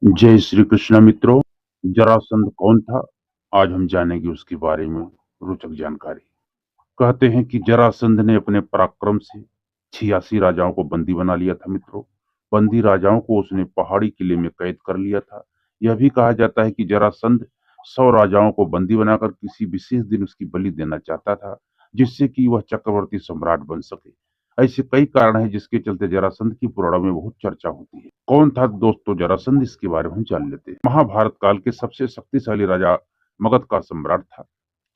जय श्री कृष्ण मित्रों। जरासंध कौन था? आज हम जानेंगे उसके बारे में रोचक जानकारी। कहते हैं कि जरासंध ने अपने पराक्रम से 86 राजाओं को बंदी बना लिया था मित्रों। बंदी राजाओं को उसने पहाड़ी किले में कैद कर लिया था। यह भी कहा जाता है कि जरासंध 100 राजाओं को बंदी बनाकर किसी विशेष दिन उसकी बलि देना चाहता था, जिससे कि वह चक्रवर्ती सम्राट बन सके। ऐसे कई कारण हैं जिसके चलते जरासंध की पुराणों में बहुत चर्चा होती है। कौन था दोस्तों जरासंध? इसके बारे में हम जान लेते हैं। महाभारत काल के सबसे शक्तिशाली राजा मगध का सम्राट था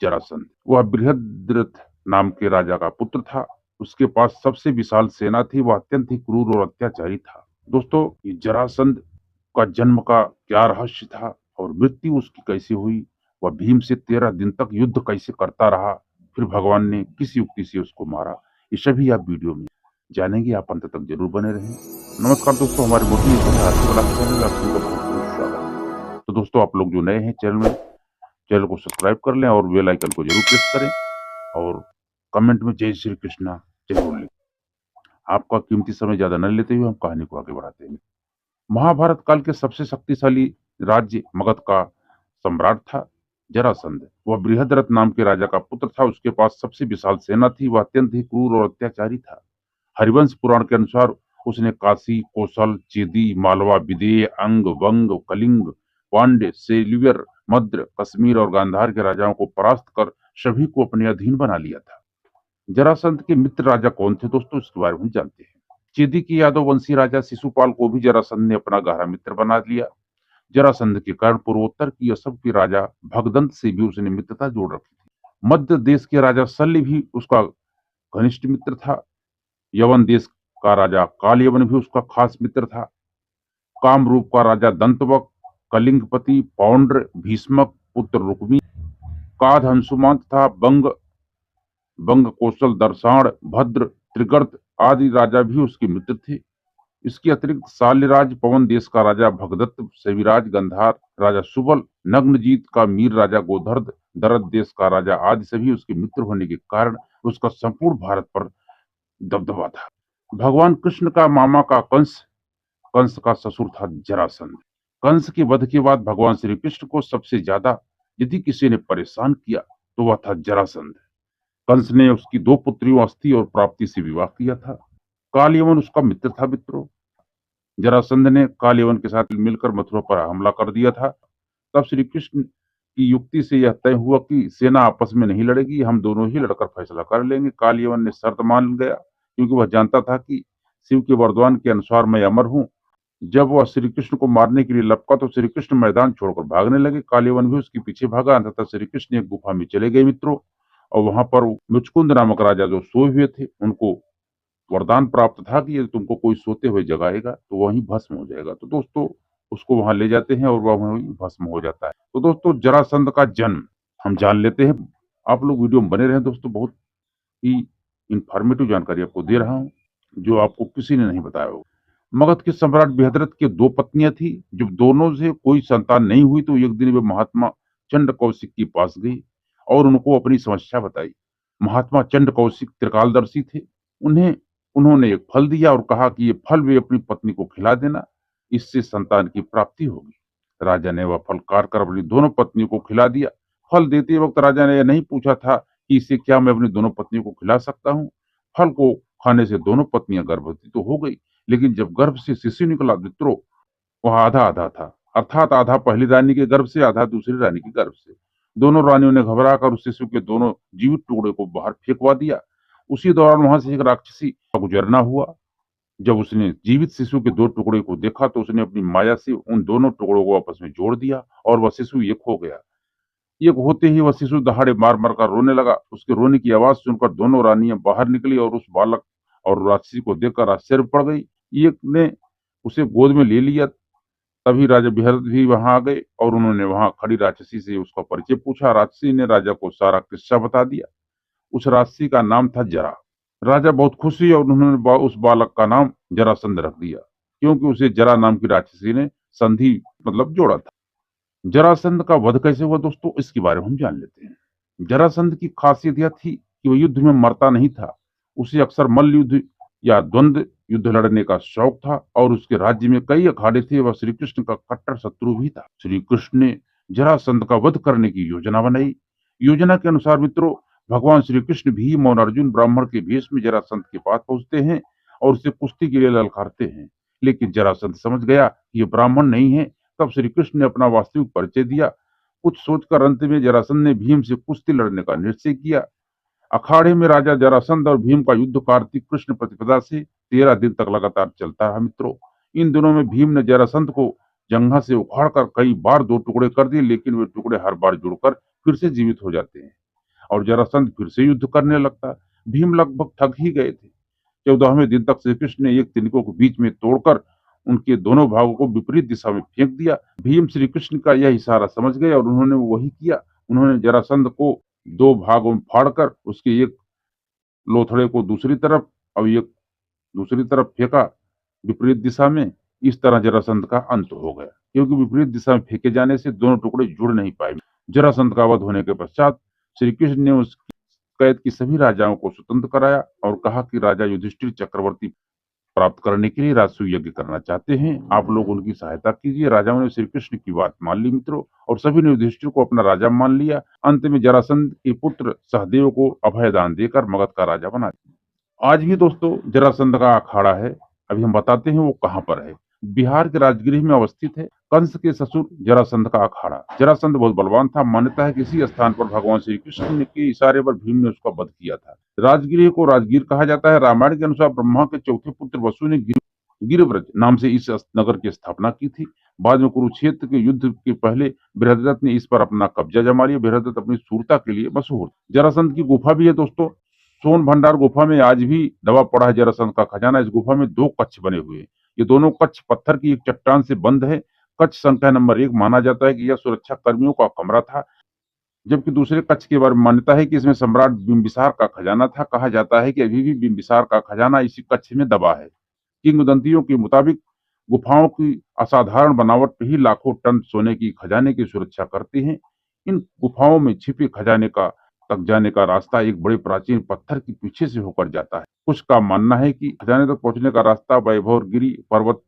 जरासंध। वह बृहद्रथ नाम के राजा का पुत्र था। उसके पास सबसे विशाल सेना थी। वह अत्यंत ही क्रूर और अत्याचारी था। दोस्तों, ये जरासंध का जन्म का क्या रहस्य था और मृत्यु उसकी कैसे हुई, वह भीम से 13 दिन तक युद्ध कैसे करता रहा, फिर भगवान ने किस युक्ति से उसको मारा, ये सभी आप वीडियो में जानेंगे। आप अंत तक जरूर बने रहें। नमस्कार दोस्तों, हमारे मोटिवेशन आर्थिक कला चैनल में आप सबका बहुत बहुत स्वागत है। तो दोस्तों, आप लोग जो नए हैं चैनल को सब्सक्राइब कर लें और बेल आइकन को जरूर प्रेस करें और कमेंट में जय श्री कृष्णा जरूर लिखें। आपका कीमती समय ज्यादा न लेते हुए हम कहानी को आगे बढ़ाते हैं। महाभारत काल के सबसे शक्तिशाली राज्य मगध का सम्राट था जरासंध। वह बृहद्रथ नाम के राजा का पुत्र था। उसके पास सबसे विशाल सेना थी। वह अत्यंत ही क्रूर और अत्याचारी था। हरिवंश पुराण के अनुसार उसने काशी, कौशल, चेदी, मालवा, विदेह, अंग, वंग, कलिंग, पांड्य, सेल्युयर, मद्र, कश्मीर और गांधार के राजाओं को परास्त कर सभी को अपने अधीन बना लिया था। जरासंध के मित्र राजा कौन थे दोस्तों? इसके बारे में जानते हैं। चेदी के यादव वंशी राजा शिशुपाल को भी जरासंध ने अपना गहरा मित्र बना लिया। जरासंध के कारण पूर्वोत्तर की असब के राजा भगदंत से भी उसने मित्रता जोड़ रखी थी। मध्य देश के राजा शल्य भी उसका घनिष्ठ मित्र था। यवन देश का राजा कालयवन भी उसका खास मित्र था। कामरूप का राजा दंतवक, कलिंगपति, पौंड्र, भीष्मक पुत्र रुक्मी, काध अंशुमान तथा बंग कौशल, दर्शाण, भद्र, त्रिगर्त आदि राजा भी उसके मित्र थे। इसके अतिरिक्त शाल्यराज पवन देश का राजा भगदत्त, सेविराज गंधार राजा सुबल, नग्नजीत का मीर राजा गोधर्ध, दरद देश का राजा आदि सभी उसके मित्र होने के कारण उसका संपूर्ण भारत पर दबदबा था। भगवान कृष्ण का मामा का कंस, कंस का ससुर था जरासंध। कंस के वध के बाद भगवान श्री कृष्ण को सबसे ज्यादा यदि किसी ने परेशान किया तो वह था जरासंध। कंस ने उसकी 2 पुत्रियों अस्थि और प्राप्ति से विवाह किया था। कालयवन उसका मित्र था मित्रों। जरासंध ने कालयवन के साथ मिलकर मथुरा पर हमला कर दिया था। तब श्री कृष्ण की युक्ति से यह तय हुआ कि सेना आपस में नहीं लड़ेगी, हम दोनों ही लड़कर फैसला कर लेंगे। कालयवन ने शर्त मान गया क्योंकि वह जानता था कि शिव के वरदान के अनुसार मैं अमर हूँ। जब वह श्री कृष्ण को मारने के लिए लपका तो श्री कृष्ण मैदान छोड़कर भागने लगे। कालयवन भी उसके पीछे भागा। अंततः श्री कृष्ण एक गुफा में चले गए मित्रों, और वहां पर मुचकुंद नामक राजा जो सोए हुए थे, उनको वरदान प्राप्त था कि यदि तुमको कोई सोते हुए जगाएगा तो वहीं भस्म हो जाएगा। तो दोस्तों, उसको वहां ले जाते हैं और वह वहीं भस्म हो जाता है। तो दोस्तों, जरासंध का जन्म हम जान लेते हैं। आप लोग वीडियो में बने रहे दोस्तों, बहुत ही इंफॉर्मेटिव जानकारी आपको दे रहा हूँ जो आपको किसी ने नहीं बताया होगा। मगध के सम्राट बृहद्रथ की 2 पत्नियां थी। जब दोनों से कोई संतान नहीं हुई तो एक दिन वे महात्मा चंड कौशिक के पास गई और उनको अपनी समस्या बताई। महात्मा चंड कौशिक त्रिकालदर्शी थे। उन्होंने एक फल दिया और कहा कि ये फल वे अपनी पत्नी को खिला देना, इससे संतान की प्राप्ति होगी। राजा ने वह फल काट कर अपनी दोनों पत्नियों को खिला दिया। फल देते वक्त राजा ने यह नहीं पूछा था कि इसे क्या मैं अपनी दोनों पत्नियों को खिला सकता हूँ। फल को खाने से दोनों पत्नियां गर्भवती तो हो गई, लेकिन जब गर्भ से शिशु निकला मित्रों, वह आधा आधा था। अर्थात आधा पहली रानी के गर्भ से, आधा दूसरी रानी के गर्भ से। दोनों रानियों ने घबराकर उस शिशु के दोनों जीवित टुकड़े को बाहर फेंकवा दिया। उसी दौरान वहां से एक राक्षसी का गुजरना हुआ। जब उसने जीवित शिशु के 2 टुकड़े को देखा तो उसने अपनी माया से उन दोनों टुकड़ों को आपस में जोड़ दिया और वह शिशु एक हो गया। एक होते ही वह शिशु दहाड़े मार मार कर रोने लगा। उसके रोने की आवाज सुनकर दोनों रानियां बाहर निकली और उस बालक और राक्षसी को देखकर आश्चर्य पड़ गई। एक ने उसे गोद में ले लिया। तभी राजा बृहद्रथ भी वहां आ गए और उन्होंने वहां खड़ी राक्षसी से उसका परिचय पूछा। राक्षसी ने राजा को सारा किस्सा बता दिया। उस राक्षसी का नाम था जरा। राजा बहुत खुश हुए और उन्होंने उस बालक का नाम जरासंध रख दिया, क्योंकि उसे जरा नाम की राक्षसी ने संधि मतलब जोड़ा था। जरासंध का वध कैसे हुआ दोस्तों, इसके बारे में हम जान लेते हैं। जरासंध की खासियत यह थी कि वह युद्ध में मरता नहीं था। उसे अक्सर मल्ल युद्ध या द्वंद्व युद्ध लड़ने का शौक था और उसके राज्य में कई अखाड़े थे। वह श्री कृष्ण का कट्टर शत्रु भी था। श्री कृष्ण ने जरासंध का वध करने की योजना बनाई। योजना के अनुसार मित्रों, भगवान श्री कृष्ण भीम और अर्जुन ब्राह्मण के भेष में जरासंध के पास पहुंचते हैं और उसे कुश्ती के लिए ललकारते हैं। लेकिन जरासंध समझ गया कि ये ब्राह्मण नहीं है। तब श्री कृष्ण ने अपना वास्तविक परिचय दिया। कुछ सोचकर अंत में जरासंध ने भीम से कुश्ती लड़ने का निश्चय किया। अखाड़े में राजा जरासंध और भीम का युद्ध कार्तिक कृष्ण प्रतिपदा से 13 दिन तक लगातार चलता रहा मित्रों। इन दिनों में भीम ने जरासंध को जंघा से उखाड़कर कई बार दो टुकड़े कर दिए, लेकिन वे टुकड़े हर बार जुड़कर फिर से जीवित हो जाते हैं और जरासंध फिर से युद्ध करने लगता। भीम लगभग थक ही गए थे। 14वें दिन तक श्री कृष्ण ने एक तिनकों को बीच में तोड़कर उनके दोनों भागों को विपरीत दिशा में फेंक दिया। भीम श्री कृष्ण का यह इशारा समझ गए और उन्होंने वही किया। उन्होंने जरासंध को दो भागों में फाड़कर उसके एक लोथड़े को दूसरी तरफ और एक दूसरी तरफ फेंका विपरीत दिशा में। इस तरह जरासंध का अंत हो गया, क्योंकि विपरीत दिशा में फेंके जाने से दोनों टुकड़े जुड़ नहीं पाए। जरासंध का वध होने के पश्चात श्री कृष्ण ने उस कैद की सभी राजाओं को स्वतंत्र कराया और कहा कि राजा युधिष्ठिर चक्रवर्ती प्राप्त करने के लिए राजस्व यज्ञ करना चाहते हैं, आप लोग उनकी सहायता कीजिए। राजाओं ने श्री कृष्ण की बात मान ली मित्रों और सभी ने युधिष्ठिर को अपना राजा मान लिया। अंत में जरासंध के पुत्र सहदेव को अभय दान देकर मगध का राजा बना दिया। आज भी दोस्तों जरासंध का अखाड़ा है। अभी हम बताते हैं वो कहाँ पर है। बिहार के राजगृह में अवस्थित है। कंस के ससुर जरासंध का अखाड़ा। जरासंध बहुत बलवान था। मान्यता है कि इसी स्थान पर भगवान श्री कृष्ण के इशारे पर भीम ने उसका वध किया था। राजगृह को राजगीर कहा जाता है। रामायण के अनुसार ब्रह्मा के चौथे पुत्र वसु ने गिरिव्रज नाम से इस नगर की स्थापना की थी। बाद में कुरुक्षेत्र के युद्ध के पहले बृहद्रथ ने इस पर अपना कब्जा जमा लिया। बृहद्रथ अपनी शूरता के लिए मशहूर। जरासंध की गुफा भी है दोस्तों। सोन भंडार गुफा में आज भी दबा पड़ा है जरासंध का खजाना। इस गुफा में दो कक्ष बने हुए हैं। ये दोनों कक्ष पत्थर की एक चट्टान से बंद है। कक्ष संख्या नंबर 1 माना जाता है कि यह सुरक्षा कर्मियों का कमरा था, जबकि दूसरे कक्ष के बारे में मान्यता है कि इसमें सम्राट बिंबिसार का खजाना था। कहा जाता है कि अभी भी बिंबिसार का खजाना इसी कक्ष में दबा है। किंवदंतियों के मुताबिक गुफाओं की असाधारण बनावट ही लाखों टन सोने की खजाने की सुरक्षा करती है। इन गुफाओं में छिपे खजाने का तक जाने का रास्ता एक बड़े प्राचीन पत्थर के पीछे से होकर जाता है। कुछ का मानना है कि खजाने तक पहुंचने का रास्ता वैभवगिरी पर्वत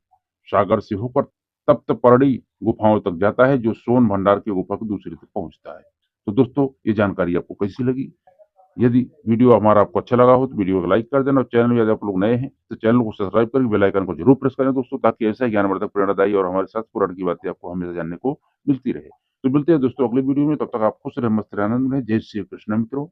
सागर से होकर तप्तपर्णी गुफाओं तक जाता है, जो सोन भंडार की गुफा की दूसरी तक पहुंचता है। तो दोस्तों, ये जानकारी आपको कैसी लगी? यदि वीडियो हमारा आपको अच्छा लगा हो तो वीडियो को लाइक कर देना और चैनल में यदि आप लोग नए हैं तो चैनल को सब्सक्राइब करके बेल आइकन को जरूर प्रेस करें दोस्तों, ताकि ऐसा ज्ञानवर्धक प्रेरणादायी और हमारे साथ पुराण की बातें आपको हमेशा जानने को मिलती रहे। तो मिलते हैं दोस्तों अगले वीडियो में। तब तक आप खुश रहे, मस्त रहे, आनंद में। जय श्री कृष्ण मित्रों।